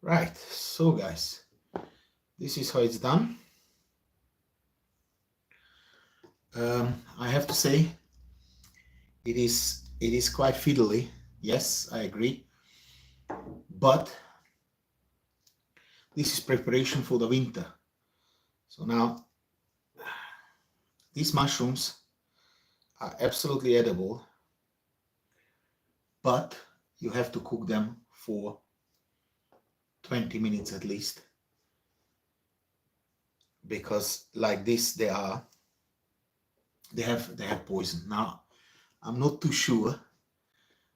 Right, so guys, this is how it's done. I have to say it is quite fiddly. Yes, I agree, but this is preparation for the winter. So now these mushrooms are absolutely edible, but you have to cook them for 20 minutes at least, because like this they have poison. Now I'm not too sure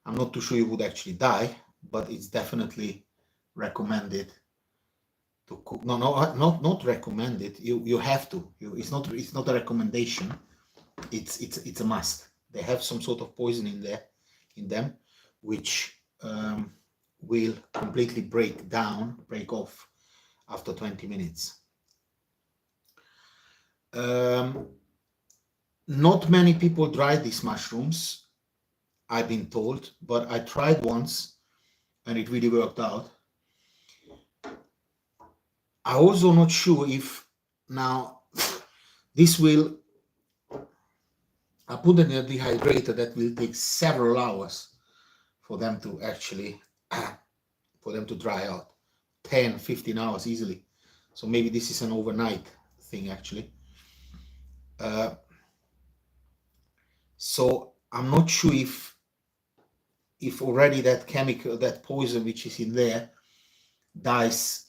you would actually die, but it's definitely recommended to cook. No, not recommended. You have to. It's not a recommendation. It's a must. They have some sort of poison in them, which will completely break off after 20 minutes. Not many people dry these mushrooms, I've been told, but I tried once and it really worked out. I also not sure if now this will, I put in a dehydrator that will take several hours for them to actually, for them to dry out, 10, 15 hours easily. So maybe this is an overnight thing actually. So I'm not sure if already that chemical, that poison which is in there dies.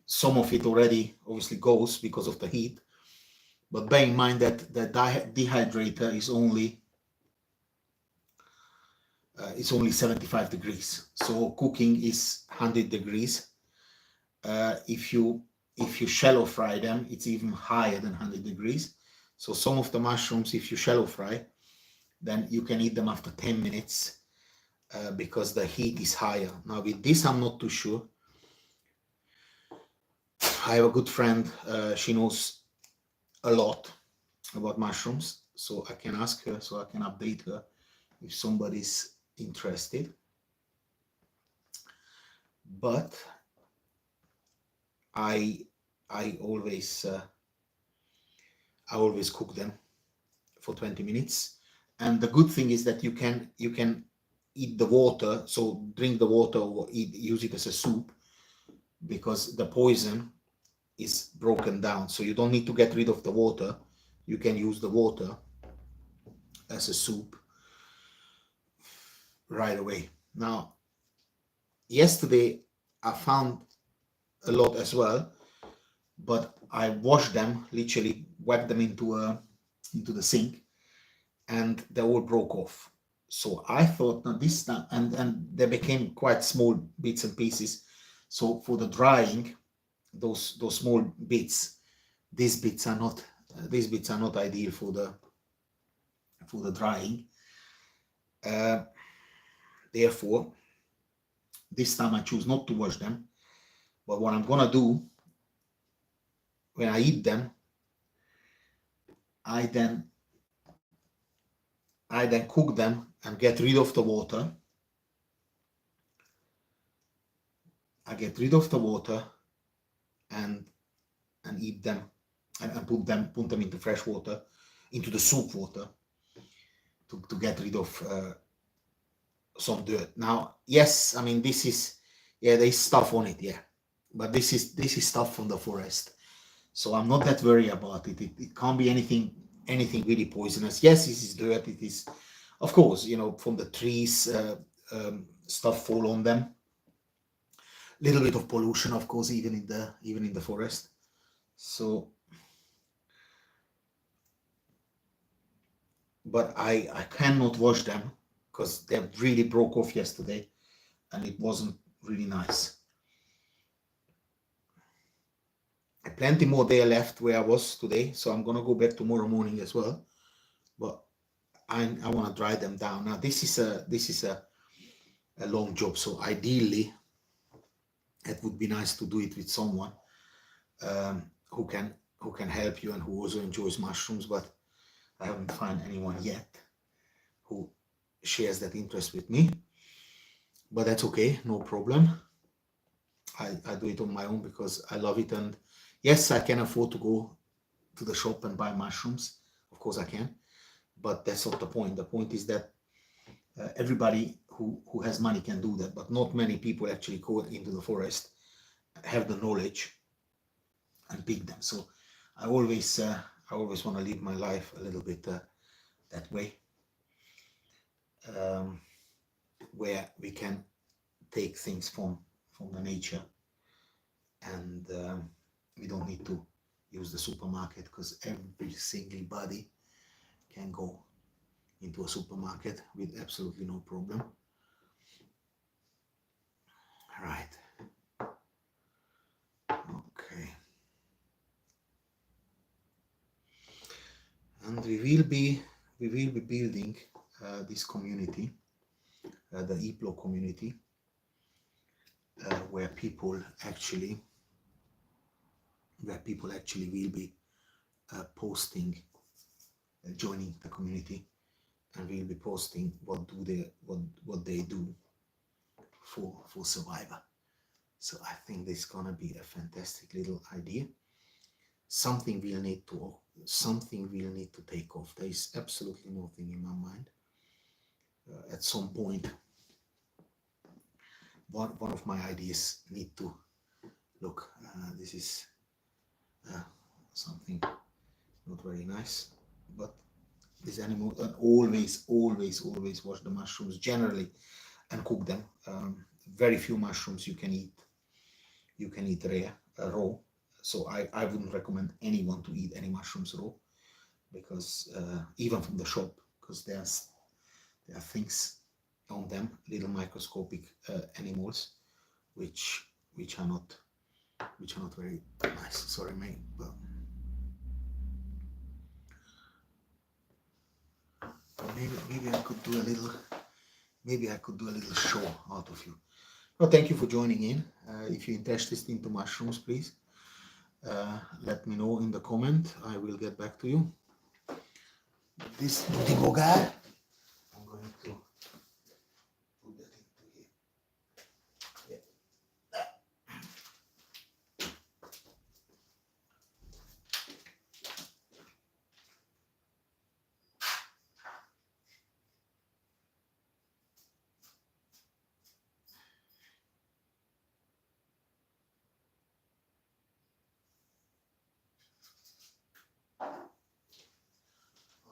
Some of it already obviously goes because of the heat, but bear in mind that the dehydrator is only it's only 75 degrees, so cooking is 100 degrees. If you shallow fry them, it's even higher than 100 degrees. So some of the mushrooms, if you shallow fry, then you can eat them after 10 minutes because the heat is higher. Now with this, I'm not too sure. I have a good friend, she knows a lot about mushrooms, so I can ask her, so I can update her if somebody's interested. But I always cook them for 20 minutes, and the good thing is that you can eat the water, so drink the water or use it as a soup, because the poison is broken down, so you don't need to get rid of the water. You can use the water as a soup right away. Now, yesterday I found a lot as well, but I washed them, literally whacked them into the sink, and they all broke off. So I thought, now this time, and they became quite small bits and pieces. So for the drying, those small bits, these bits are not ideal for the drying. Therefore, this time I choose not to wash them. But what I'm gonna do when I eat them, I then cook them and get rid of the water. I get rid of the water and eat them and put them into fresh water, into the soup water, to get rid of some dirt. Now, yes, I mean this is, yeah, there's stuff on it, yeah, but this is stuff from the forest, so I'm not that worried about it. It can't be anything really poisonous. Yes, this is dirt. It is, of course, from the trees, stuff fall on them. Little bit of pollution, of course, even in the forest. So, but I cannot wash them because they really broke off yesterday, and it wasn't really nice. I have plenty more there left where I was today, so I'm gonna go back tomorrow morning as well. But I want to dry them down. Now this is a long job, so ideally it would be nice to do it with someone who can help you and who also enjoys mushrooms, but I haven't found anyone yet who shares that interest with me. But that's okay, no problem. I do it on my own because I love it. And yes, I can afford to go to the shop and buy mushrooms. Of course I can, but that's not the point. The point is that everybody who has money can do that, but not many people actually go into the forest, have the knowledge, and pick them. So I always want to live my life a little bit that way, where we can take things from the nature, and we don't need to use the supermarket, because every single body can go into a supermarket with absolutely no problem. Right. Okay. And we will be building this community, the EPLO community, where people actually will be posting, joining the community, and will be posting what they do for Survivor. So I think this is gonna be a fantastic little idea. Something will need to take off. There is absolutely nothing in my mind. At some point, one of my ideas need to look. This is something not very nice, but this animal, and always wash the mushrooms generally and cook them. Very few mushrooms you can eat raw. So I wouldn't recommend anyone to eat any mushrooms raw, because even from the shop, because there are things on them, little microscopic animals, which are not very nice. Sorry, mate, but maybe I could do a little show out of you. Well, thank you for joining in. If you're interested into mushrooms, please let me know in the comment. I will get back to you. This Tigo guy, I'm going to put that into here. Yeah.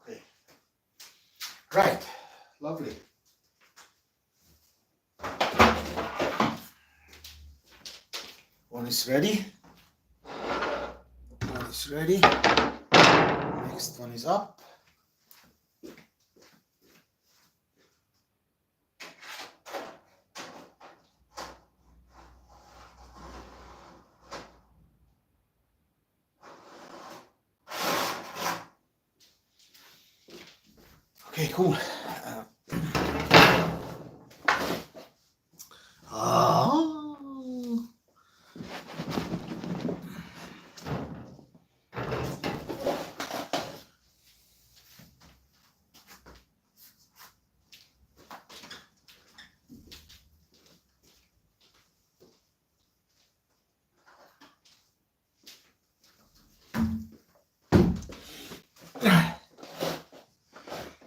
Okay. Right. Lovely. One is ready. One is ready. Next one is up. Okay, cool.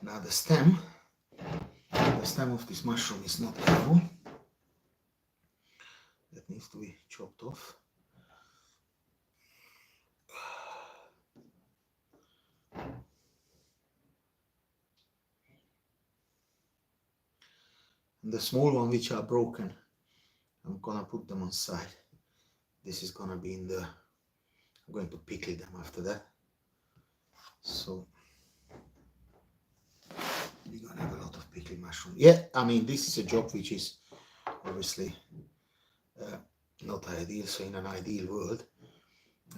Now the stem of this mushroom is not edible. That needs to be chopped off. And the small one which are broken, I'm gonna put them on side. This is gonna be in the, I'm going to pickle them after that. So we're gonna have a lot of pickled mushroom. Yeah, I mean, this is a job which is obviously not ideal. So in an ideal world,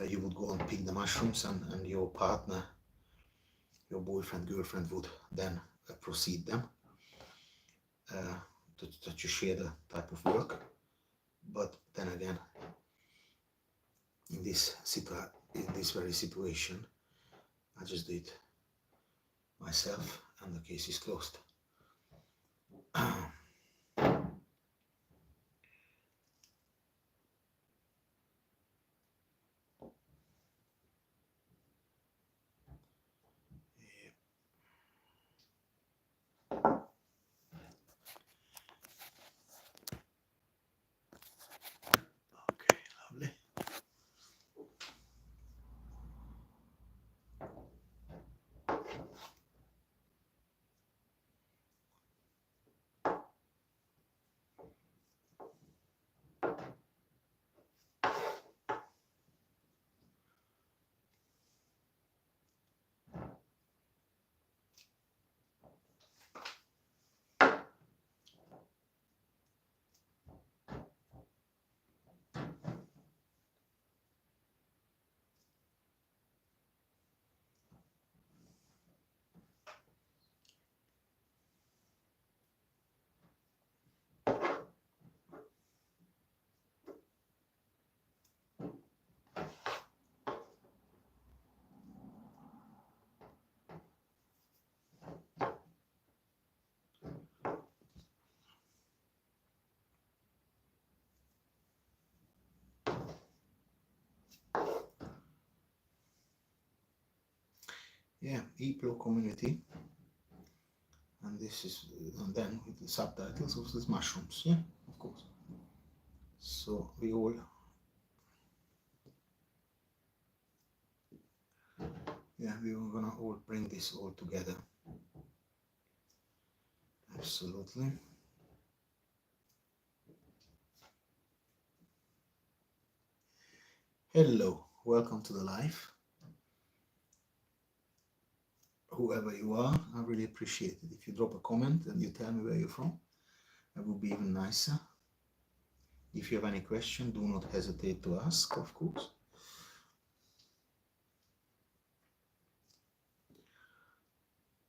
you would go and pick the mushrooms, and your partner, your boyfriend, girlfriend would then proceed them. That you share the type of work. But then again, in this very situation, I just do it myself, and the case is closed. Yeah, EPLO community, and this is, and then with the subtitles of these mushrooms. Yeah, of course. So we all, yeah, we are gonna all bring this all together. Absolutely. Hello, welcome to the live. Whoever you are, I really appreciate it. If you drop a comment and you tell me where you're from, that would be even nicer. If you have any question, do not hesitate to ask, of course.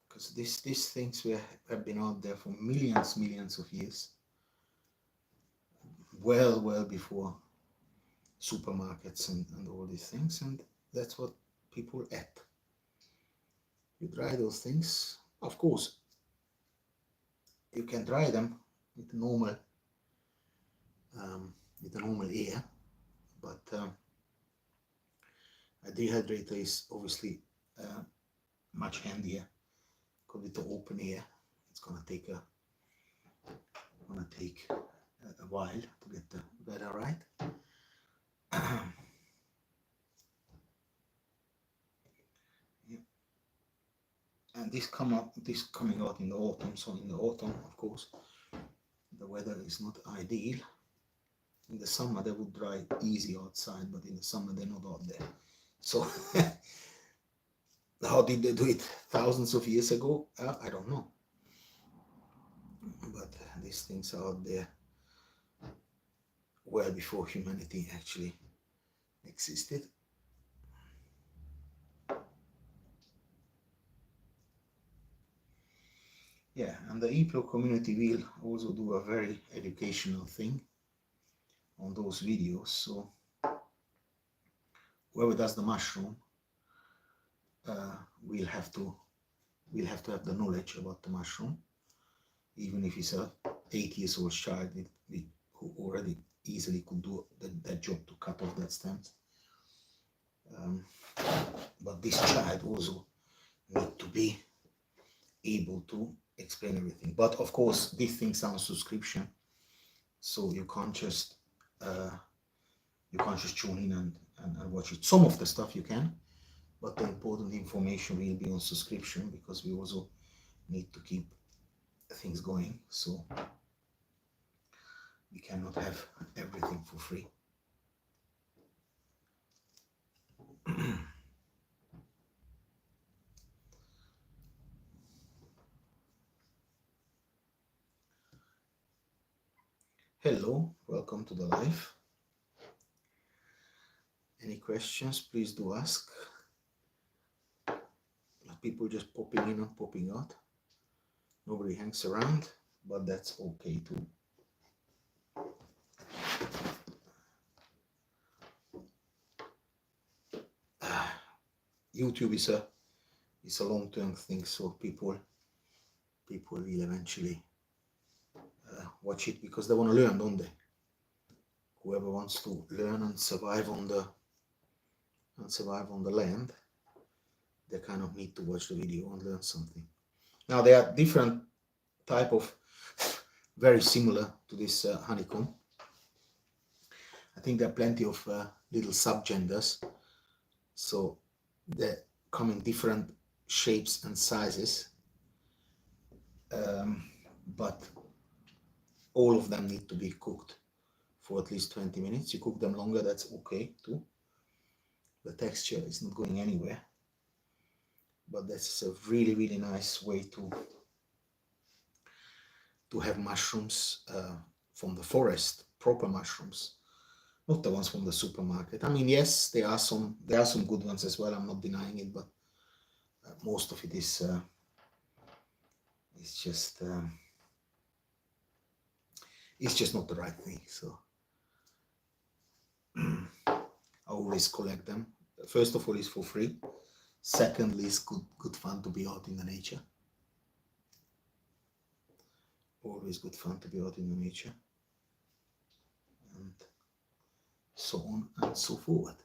Because these things have been out there for millions of years. Well before supermarkets and all these things, and that's what people ate. You dry those things, of course. You can dry them with normal air, but a dehydrator is obviously much handier, because with the open air, it's gonna take a while to get the weather right. Yeah. And this coming out in the autumn. So in the autumn, of course, the weather is not ideal. In the summer they would dry easy outside, but in the summer they're not out there. So how did they do it thousands of years ago? I don't know. But these things are out there well before humanity actually existed. Yeah, and the EPLO community will also do a very educational thing on those videos. So whoever does the mushroom will have to have the knowledge about the mushroom, even if it's a 8 years old child who already easily could do that job to cut off that stems. But this child also need to be able to explain everything. But of course, these things are on subscription, so you can't just tune in and watch it. Some of the stuff you can, but the important information will be on subscription, because we also need to keep things going. So we cannot have everything for free. Hello, welcome to the live. Any questions, please do ask. People just popping in and popping out. Nobody hangs around, but that's okay too. YouTube is a long-term thing, so people will eventually watch it, because they want to learn, don't they? Whoever wants to learn and survive on the land, they kind of need to watch the video and learn something. Now there are different type of, very similar to this honeycomb. I think there are plenty of little subgenders, so they come in different shapes and sizes, but all of them need to be cooked for at least 20 minutes. You cook them longer, that's okay too. The texture is not going anywhere, but that's a really nice way to have mushrooms from the forest, proper mushrooms, not the ones from the supermarket. I mean, yes, there are some good ones as well, I'm not denying it, but most of it is just it's just not the right thing. So I always collect them. First of all, it's for free. Secondly, it's good fun to be out in the nature. Always good fun to be out in the nature, and so on and so forth.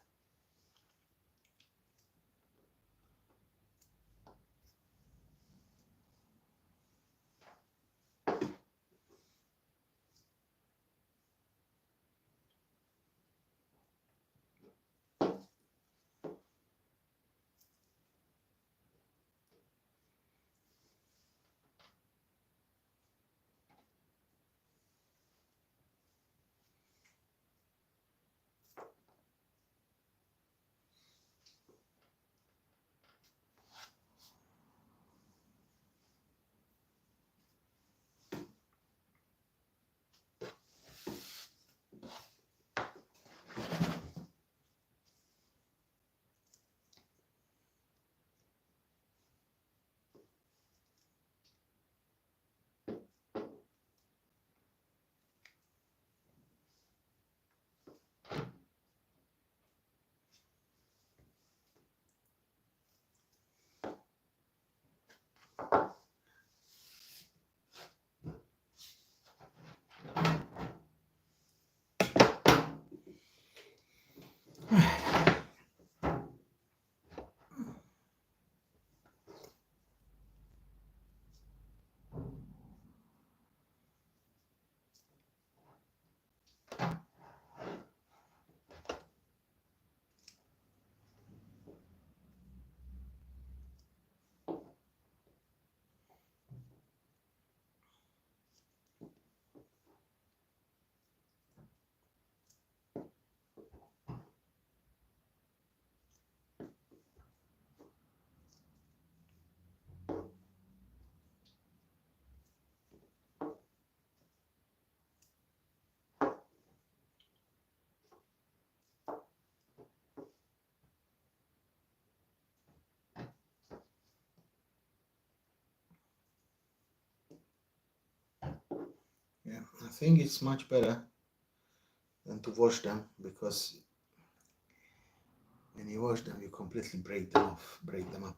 I think it's much better than to wash them, because when you wash them you completely break them off, break them up.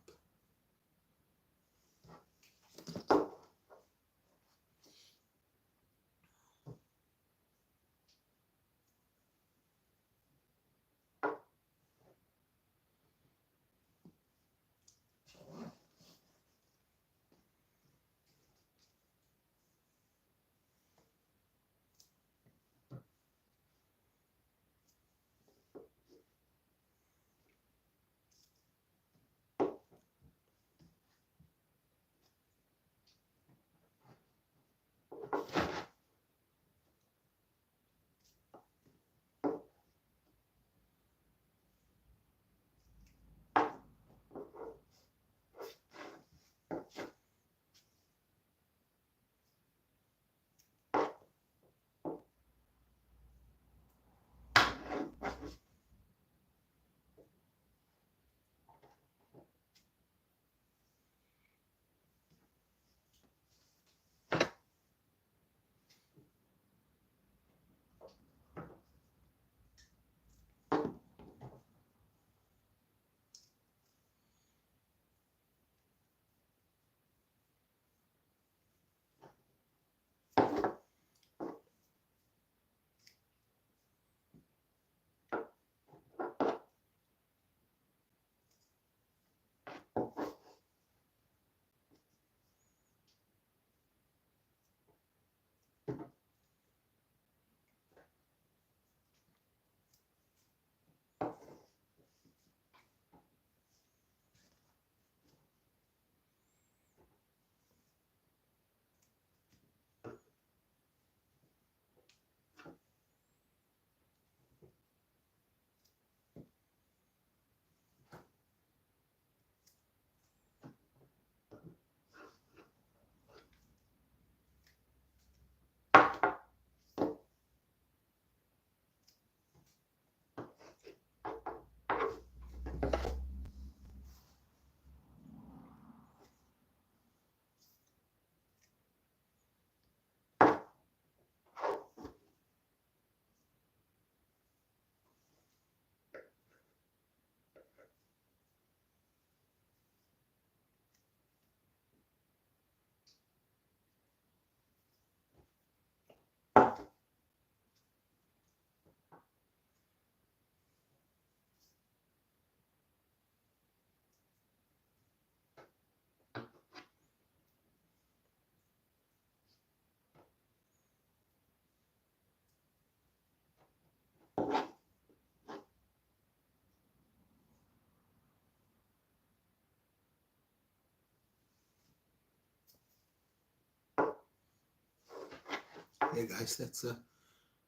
Yeah guys, that's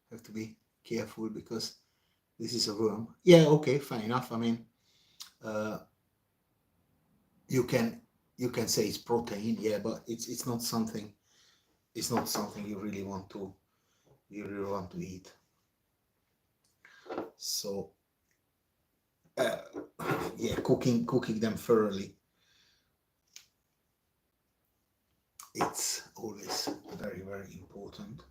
have to be careful, because this is a worm. Yeah, okay, fine enough. I mean, uh, you can say it's protein, yeah, but it's not something, it's not something you really want to eat. So uh, yeah, cooking them thoroughly, it's always very, very important.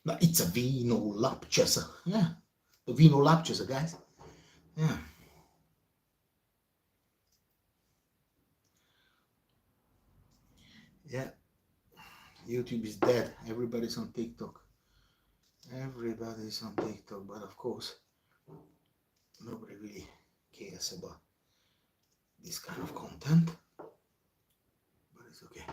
No, it's a vino lapchesa. Yeah, the vino lapchesa, guys. Yeah. Yeah. YouTube is dead. Everybody's on TikTok. Everybody's on TikTok, but of course, nobody really cares about this kind of content. But it's okay.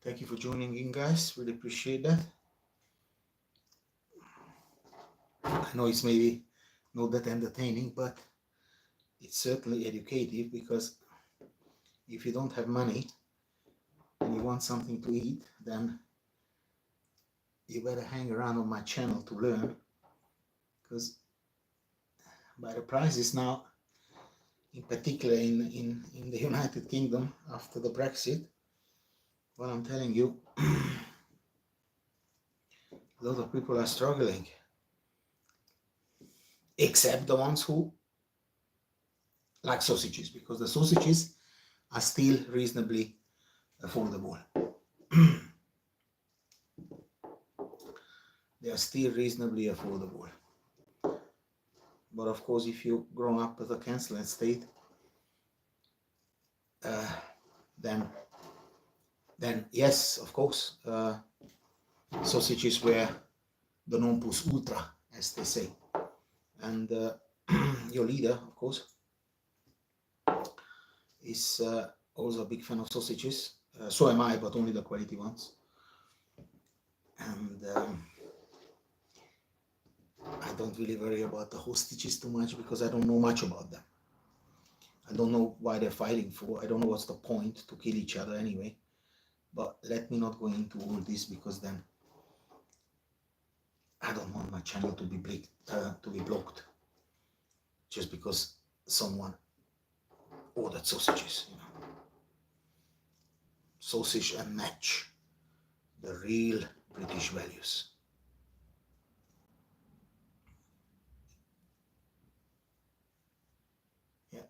Thank you for joining in, guys. Really appreciate that. I know it's maybe not that entertaining, but it's certainly educative, because if you don't have money and you want something to eat, then you better hang around on my channel to learn, because by the prices now, in particular in the United Kingdom after the Brexit, well, I'm telling you, a lot of people are struggling, except the ones who like sausages, because the sausages are still reasonably affordable. They are still reasonably affordable. But of course, if you grow up as a council estate, then yes, of course, sausages were the non plus ultra, as they say. And your leader, of course, is also a big fan of sausages. So am I, but only the quality ones. And I don't really worry about the hostages too much, because I don't know much about them. I don't know why they're fighting for. I don't know what's the point to kill each other anyway. But let me not go into all this, because then I don't want my channel to be blocked just because someone ordered sausages. You know, sausage and match, the real British values. Yeah.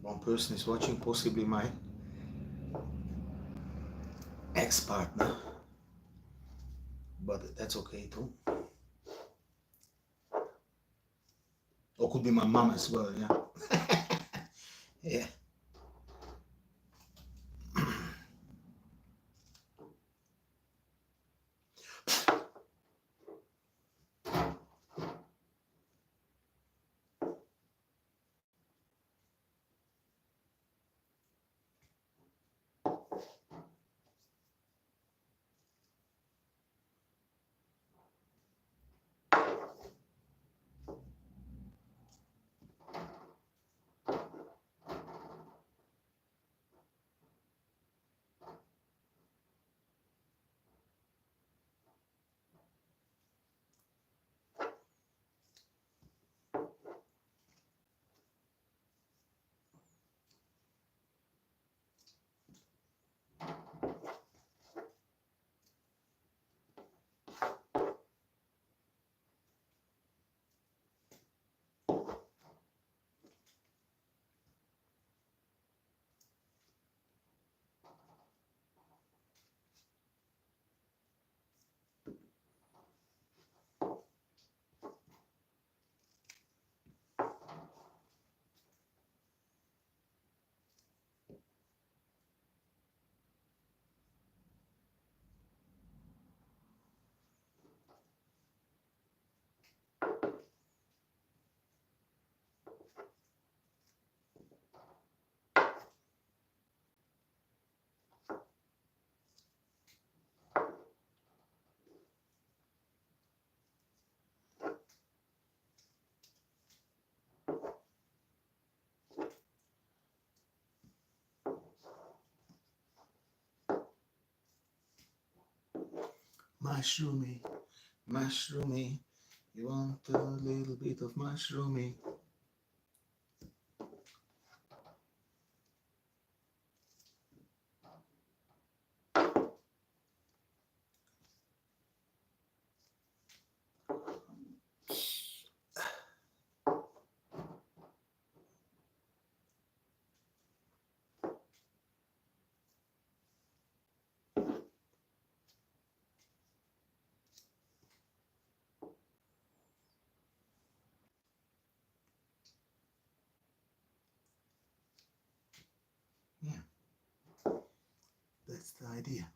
one person is watching, possibly my ex-partner, but that's okay too. Or could be my mom as well, yeah. Yeah. Mushroomy, mushroomy, you want a little bit of mushroomy? Yeah, that's the idea.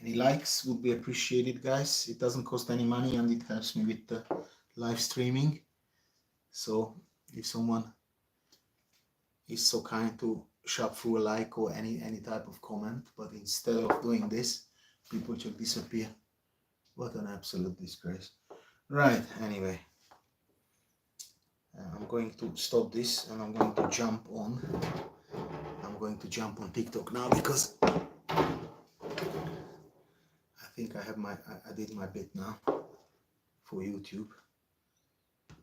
Any likes would be appreciated, guys. It doesn't cost any money and it helps me with the live streaming. So if someone is so kind to shove through a like or any type of comment, but instead of doing this, people just disappear. What an absolute disgrace. Right, anyway. I'm going to stop this and I'm going to jump on. I'm going to jump on TikTok now because I think I did my bit now for YouTube,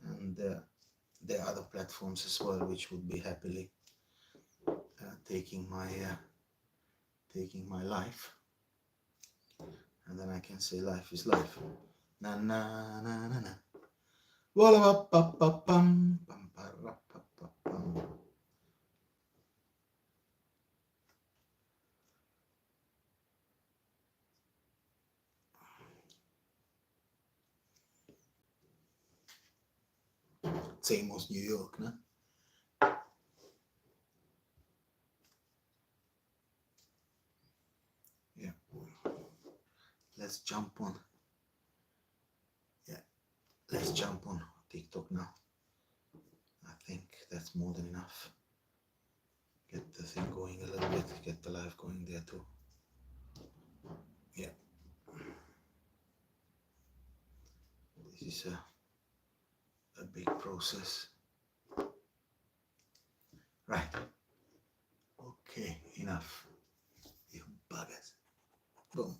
and there are other platforms as well which would be happily taking my life, and then I can say life is life. Na na na na na. Walla pa pa pam pam pa pa pam. same as New York, no? Yeah. Let's jump on. Yeah. Let's jump on TikTok now. I think that's more than enough. Get the thing going a little bit, get the live going there too. Yeah. This is a big process. Right. Okay, enough. You buggers. Boom.